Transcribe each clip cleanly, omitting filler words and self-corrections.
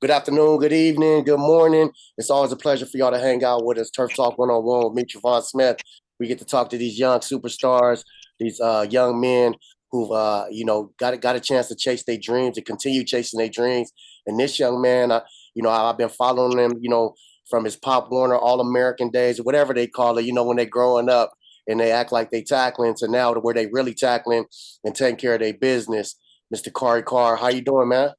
good afternoon, good evening, good morning. It's always a pleasure for y'all to hang out with us. Turf Talk 101 with me, Travon Smith. We get to talk to these young superstars, these young men who've got a chance to chase their dreams, to continue chasing their dreams. And this young man, I've been following him, from his Pop Warner All American days, or whatever they call it, when they're growing up and they act like they tackling, to now to where they really tackling and taking care of their business. Mr. Takhari Carr, how you doing, man?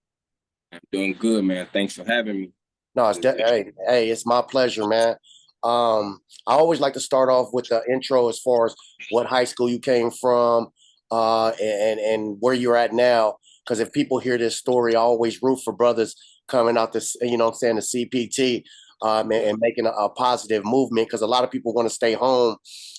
I'm doing good, man. Thanks for having me. No, hey, it's my pleasure, man. I always like to start off with the intro as far as what high school you came from, and where you're at now. Because if people hear this story, I always root for brothers coming out this, what I'm saying, the CPT, and making a positive movement. Because a lot of people want to stay home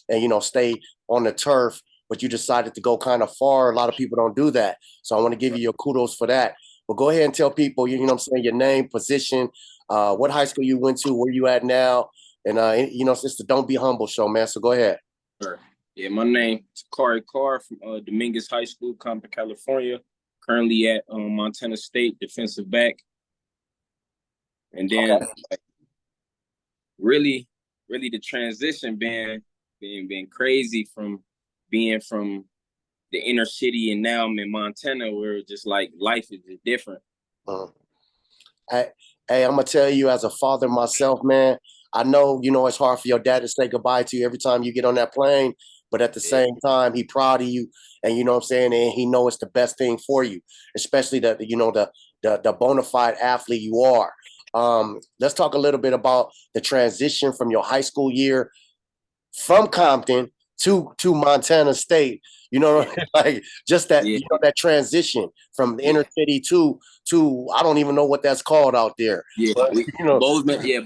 and stay on the turf, but you decided to go kind of far. A lot of people don't do that, so I want to give you your kudos for that. But go ahead and tell people, what I'm saying, your name, position, what high school you went to, where you at now, and it's the Don't Be Humble show, man. So go ahead. Sure. Yeah, my name is Takhari Carr from Dominguez High School, Compton, California. Currently at Montana State, defensive back. And then, really, the transition being crazy from being from the inner city, and now I'm in Montana, where just like life is just different. Hey, I'm gonna tell you, as a father myself, man, I know it's hard for your dad to say goodbye to you every time you get on that plane, but at the same time, he proud of you, and what I'm saying, and he know it's the best thing for you, especially the bona fide athlete you are. Let's talk a little bit about the transition from your high school year from Compton to Montana State. Like just that that transition from the inner city to I don't even know what that's called out there. Yeah, but,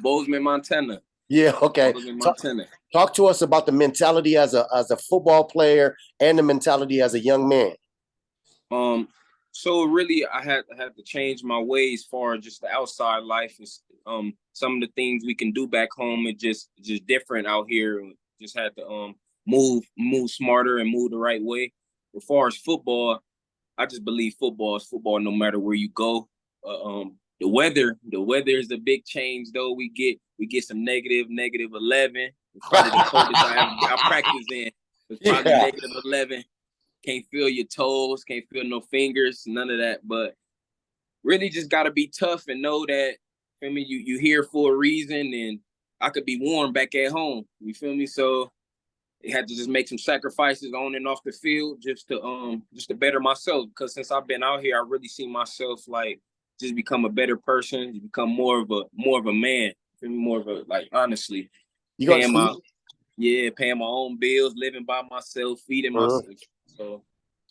Bozeman, Montana. Yeah, okay. Bozeman, Montana. Talk to us about the mentality as a football player and the mentality as a young man. So really, I had to change my ways for just the outside life. Is some of the things we can do back home is just different out here. Just had to move smarter and move the right way. As far as football, I just believe football is football no matter where you go. The weather is a big change though. We get some negative 11. It's probably the coldest I practiced in. It's probably negative 11. Can't feel your toes, can't feel no fingers, none of that. But really just gotta be tough and know that, feel me, you here for a reason, and I could be warm back at home. You feel me? So I had to just make some sacrifices on and off the field just to better myself. Because since I've been out here, I really see myself like just become a better person, you become more of a man. Feel me? More of a, like, honestly. Paying my own bills, living by myself, feeding myself. So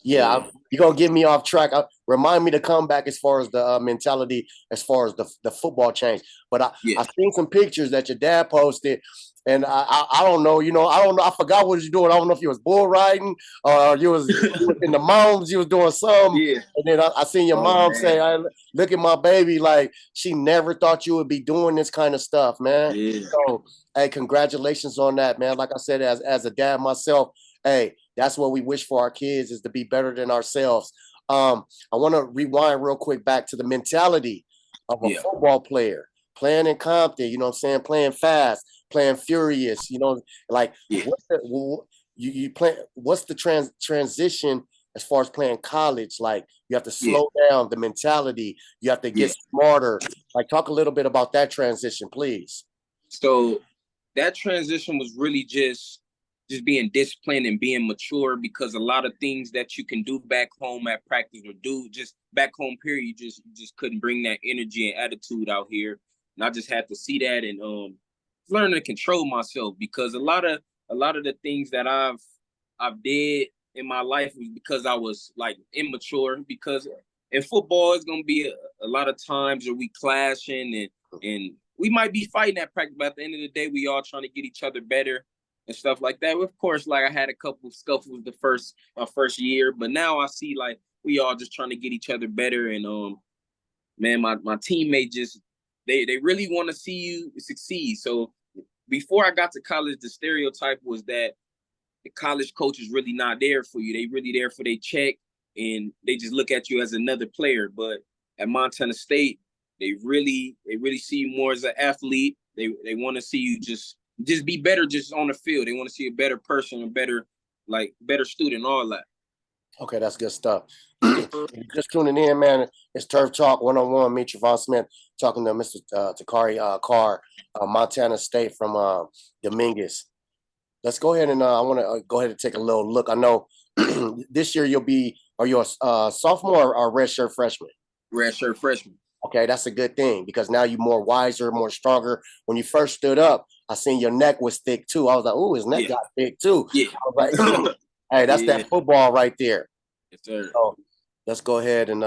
you're gonna get me off track. Remind me to come back as far as the mentality, as far as the football change. But I seen some pictures that your dad posted, and I don't know, I don't know. I forgot what you doing. I don't know if you was bull riding or you was in the mountains. You was doing something. Yeah. And then I seen your mom say, "Look at my baby. Like she never thought you would be doing this kind of stuff, man." Yeah. So, hey, congratulations on that, man. Like I said, as a dad myself, hey, that's what we wish for our kids, is to be better than ourselves. I want to rewind real quick back to the mentality of a football player playing in Compton, what I'm saying, playing fast, playing furious, like what's the transition as far as playing college? Like you have to slow down the mentality, you have to get smarter. Like talk a little bit about that transition, please. So that transition was really just being disciplined and being mature, because a lot of things that you can do back home at practice or do just back home period, you just couldn't bring that energy and attitude out here. And I just had to see that and learn to control myself, because a lot of the things that I've did in my life was because I was like immature. Because in football, it's gonna be a lot of times where we clashing and we might be fighting at practice, but at the end of the day, we all trying to get each other better and stuff like that. Of course, like I had a couple of scuffles my first year, but now I see like we all just trying to get each other better. And man, my teammates just they really want to see you succeed. So before I got to college, the stereotype was that the college coach is really not there for you. They really there for their check, and they just look at you as another player. But at Montana State, They really see you more as an athlete. They want to see you just be better just on the field. They want to see a better person, a better student, all that. Okay, that's good stuff. Just tuning in, man. It's Turf Talk 101. Me, Travon Smith, talking to Mr. Takhari Carr, Montana State from Dominguez. Let's go ahead and I want to go ahead and take a little look. I know this year are you a sophomore or a redshirt freshman? Redshirt freshman. Okay, that's a good thing because now you're more wiser, more stronger. When you first stood up, I seen your neck was thick too. I was like, oh, his neck got thick too. Yeah. I was like, hey, that's that football right there. Yes, sir. So let's go ahead and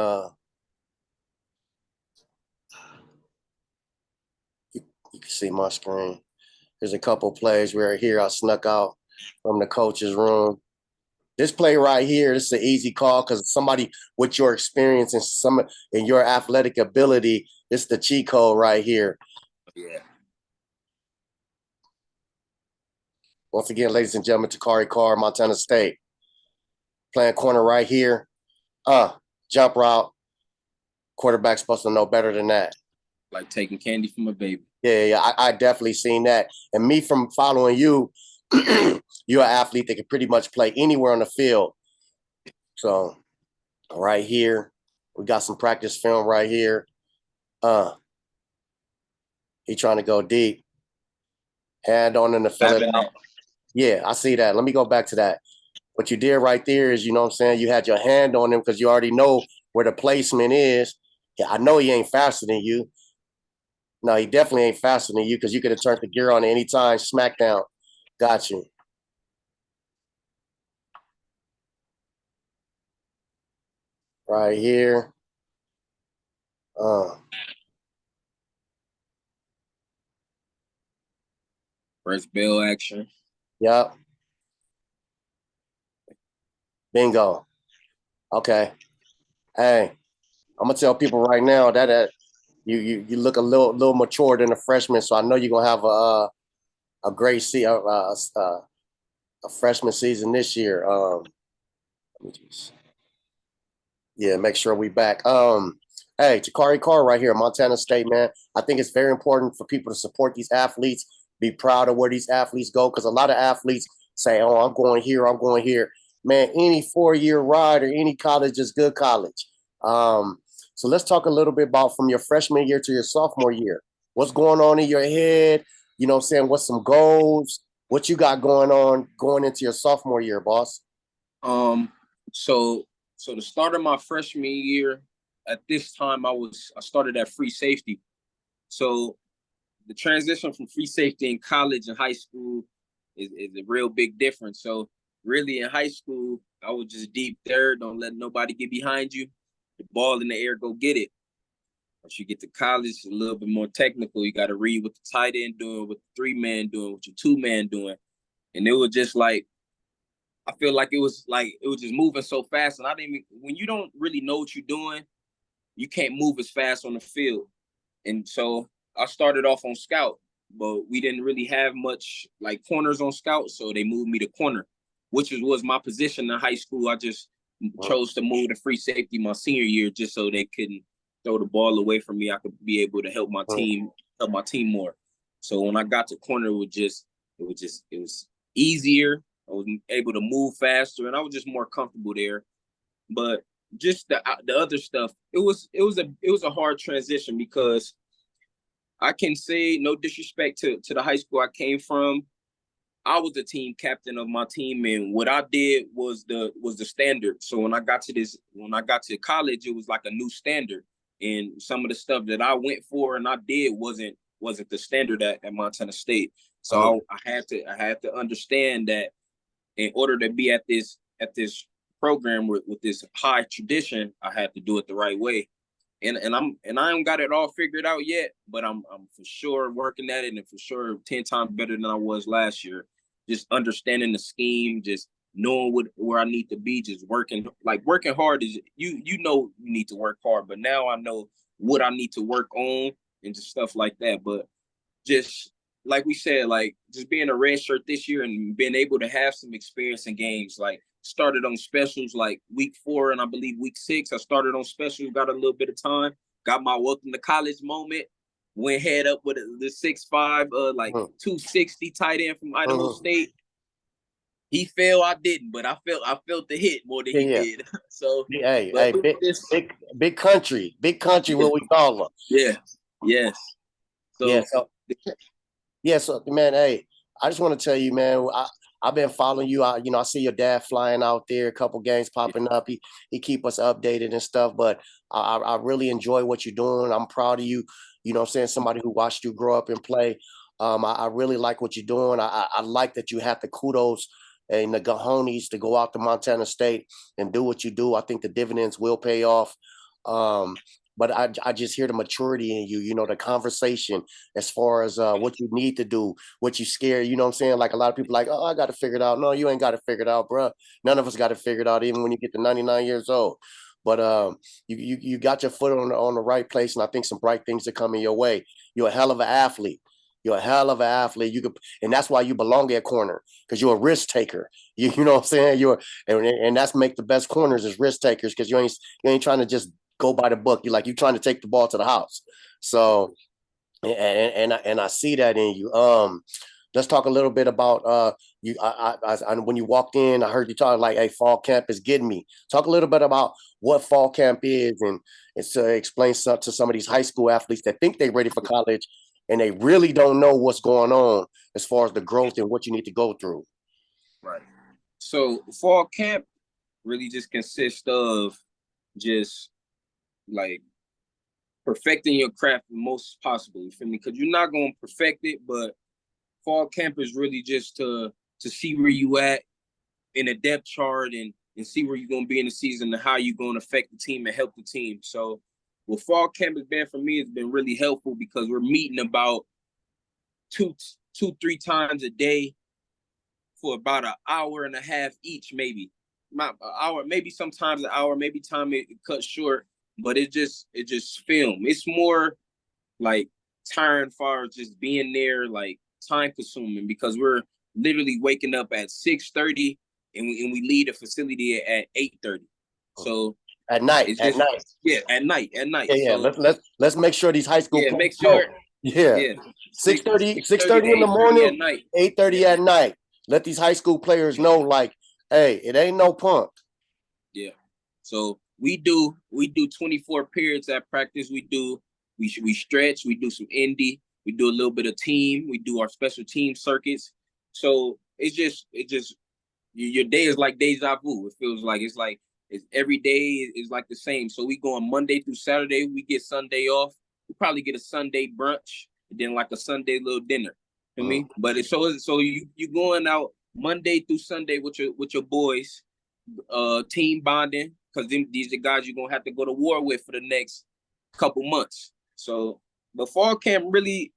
you can see my screen. There's a couple plays where here I snuck out from the coach's room. This play right here, this is an easy call because somebody with your experience and your athletic ability, it's the cheat code right here. Yeah. Once again, ladies and gentlemen, Takhari Carr, Montana State. Playing corner right here. Jump route. Quarterback's supposed to know better than that. Like taking candy from a baby. Yeah, I definitely seen that. And me from following you, you're an athlete that can pretty much play anywhere on the field. So right here, we got some practice film right here. He trying to go deep. Hand on in the fill it out. Yeah, I see that. Let me go back to that. What you did right there is, you know what I'm saying, you had your hand on him because you already know where the placement is. Yeah, I know he ain't faster than you. No, he definitely ain't faster than you because you could have turned the gear on at any time. Smackdown. Got you. Right here. First bell action. Yep. Bingo. Okay. Hey, I'm gonna tell people right now that you look a little mature than a freshman, so I know you're gonna have a great a freshman season this year. Let me just make sure we back. Hey, Takhari Carr right here, Montana State, man. I think it's very important for people to support these athletes, be proud of where these athletes go, because a lot of athletes say, "Oh, I'm going here, I'm going here." Man, any 4-year ride or any college is good college. So let's talk a little bit about from your freshman year to your sophomore year. What's going on in your head? You know what I'm saying? What's some goals? What you got going on going into your sophomore year, boss? So the start of my freshman year, at this time I started at free safety. So the transition from free safety in college and high school is a real big difference. So really in high school, I was just deep there. Don't let nobody get behind you. The ball in the air, go get it. Once you get to college, it's a little bit more technical. You got to read what the tight end doing, what the 3-man doing, what your 2-man doing. And it was just like, I feel like it was just moving so fast. And when you don't really know what you're doing, you can't move as fast on the field. And so I started off on scout, but we didn't really have much like corners on scout. So they moved me to corner, which was my position in high school. I just chose to move to free safety my senior year just so they couldn't throw the ball away from me. I could be able to help my team more. So when I got to corner, it was easier. I was able to move faster, and I was just more comfortable there. But just the other stuff, it was a hard transition because I can say, no disrespect to the high school I came from, I was the team captain of my team, and what I did was the standard. So when I got to college, it was like a new standard, and some of the stuff that I went for and I did wasn't the standard at Montana State. So I had to understand that in order to be at this program with this high tradition, I had to do it the right way. And I don't got it all figured out yet, but I'm for sure working at it, and for sure 10 times better than I was last year. Just understanding the scheme, just knowing where I need to be, just working hard is you know you need to work hard, but now I know what I need to work on and just stuff like that. But just like we said, like just being a red shirt this year and being able to have some experience in games, like started on specials like week 4 and I believe week 6. I started on specials, got a little bit of time. got my welcome to college moment. Went head up with the 6'5", like 260 tight end from Idaho State. He fell, I didn't, but I felt the hit more than he did. So, big country, what we call them. Yeah, yes. So, so man, hey, I just want to tell you, man, I've been following you. I see your dad flying out there, a couple games popping up. He keep us updated and stuff, but I really enjoy what you're doing. I'm proud of you. You know what I'm saying? Somebody who watched you grow up and play. I really like what you're doing. I like that you have the kudos and the cojones to go out to Montana State and do what you do. I think the dividends will pay off. But I just hear the maturity in you, the conversation as far as what you need to do, what you scared, you know what I'm saying? Like a lot of people like, oh, I got to figure it out. No, you ain't got to figure it out, bro. None of us got to figure it out, even when you get to 99 years old. But you got your foot on the right place, and I think some bright things are coming your way. You're a hell of an athlete. You're a hell of an athlete. And that's why you belong at corner, because you're a risk taker. You know what I'm saying? And that's make the best corners is risk takers, because you ain't trying to just go by the book. You're trying to take the ball to the house. So, and I see that in you. Let's talk a little bit about you. When you walked in, I heard you talking like, "Hey, fall camp is getting me." Talk a little bit about what fall camp is, and to explain to some of these high school athletes that think they're ready for college and they really don't know what's going on as far as the growth and what you need to go through. Right. So fall camp really just consists of just like perfecting your craft the most possible. You feel me? Because you're not going to perfect it, but fall camp is really just to see where you at in a depth chart and see where you're going to be in the season and how you're going to affect the team and help the team. So what fall camp has been for me has been really helpful, because we're meeting about two, 3 times a day for about an hour and a half each, maybe. An hour, maybe sometimes an hour, maybe time it cuts short, but it just film. It's more like tiring far as just being there, like time consuming, because we're literally waking up at 6:30 and we leave the facility at 8:30. So at night. Yeah, at night. Yeah. So, let's make sure these high school players make sure. Yeah. 6:30 in the morning, at night. 8:30 at night. Let these high school players know, like, hey, it ain't no punk. Yeah. So we do 24 periods at practice. We stretch, we do some indie, we do a little bit of team, we do our special team circuits. So it's just your day is like deja vu. It feels like it's every day is like the same. So we go on Monday through Saturday, we get Sunday off. We probably get a Sunday brunch and then like a Sunday little dinner. You know what I mean? But so you going out Monday through Sunday with your boys, team bonding, because these are the guys you're gonna have to go to war with for the next couple months. So the fall camp really,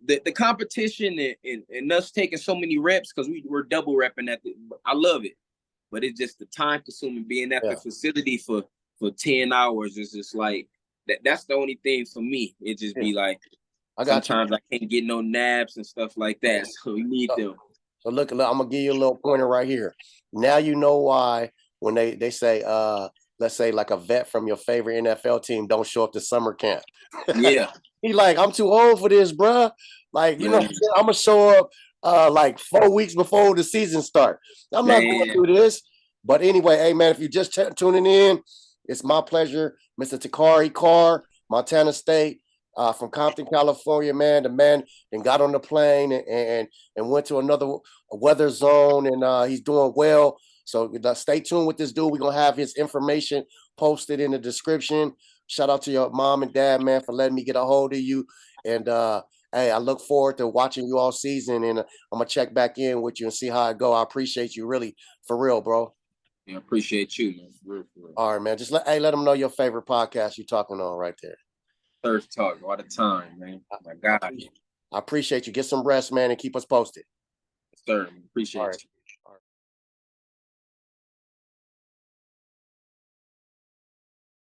the competition and us taking so many reps, because we're double repping I love it, but it's just the time consuming being at the facility for 10 hours is just like that's the only thing for me. It just be like sometimes I can't get no naps and stuff like that, so we need them. So look, I'm gonna give you a little pointer right here. Now you know why when they say let's say like a vet from your favorite NFL team don't show up to summer camp. Yeah. He's like, I'm too old for this, bruh. Like, I'm gonna show up like 4 weeks before the season start. I'm not going through this. But anyway, hey man, if you're just tuning in, it's my pleasure, Mr. Takhari Carr, Montana State, from Compton, California, man. The man then got on the plane and went to another weather zone, and he's doing well. So stay tuned with this dude. We're gonna have his information posted in the description. Shout out to your mom and dad, man, for letting me get a hold of you. And hey, I look forward to watching you all season, and I'm gonna check back in with you and see how it go. I appreciate you, really, for real, bro. Yeah, I appreciate you, man. For real. All right, man. Just let them know your favorite podcast you're talking on right there. Turf Talk all the time, man. Oh my God. I appreciate you. Get some rest, man, and keep us posted. Sir, appreciate you.